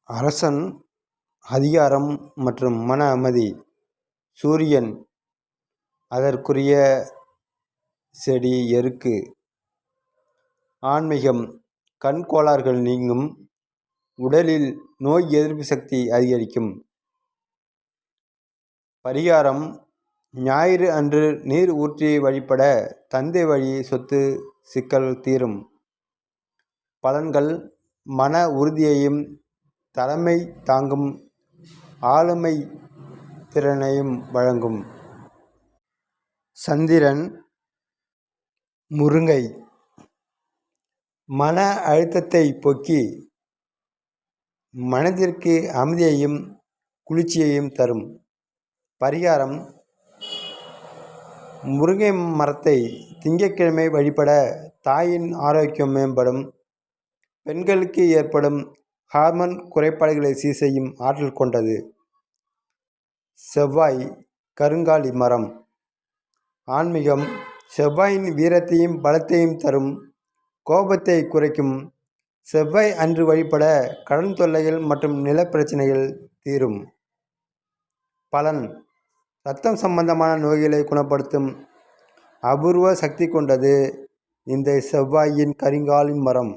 அரசன் அதிகாரம் மற்றும் மன அமைதி. சூரியன் அதற்குரிய செடி எருக்கு. ஆன்மீகம் கண் கோளாறுகள் நீங்கும். உடலில் நோய் எதிர்ப்பு சக்தி அதிகரிக்கும். பரிகாரம் ஞாயிறு அன்று நீர் ஊற்றி வழிபட தந்தை வழி சொத்து சிக்கல் தீரும். பலன்கள் மன உறுதியையும் தலைமை தாங்கும் ஆளுமை திறனையும் வழங்கும். சந்திரன் முருங்கை மன அழுத்தத்தை போக்கி மனதிற்கு அமைதியையும் குளிர்ச்சியையும் தரும். பரிகாரம் முருங்கை மரத்தை திங்கட்கிழமை வழிபட தாயின் ஆரோக்கியம் மேம்படும். பெண்களுக்கு ஏற்படும் ஹார்மோன் குறைபாடுகளை சீர் செய்யும் ஆற்றல் கொண்டது. செவ்வாய் கருங்காலி மரம். ஆன்மீகம் செவ்வாயின் வீரத்தையும் பலத்தையும் தரும். கோபத்தை குறைக்கும். செவ்வாய் அன்று வழிபட கடன் தொல்லைகள் மற்றும் நிலப்பிரச்சனைகள் தீரும். பலன் இரத்தம் சம்பந்தமான நோய்களை குணப்படுத்தும் அபூர்வ சக்தி கொண்டது இந்த செவ்வாயின் கருங்காலி மரம்.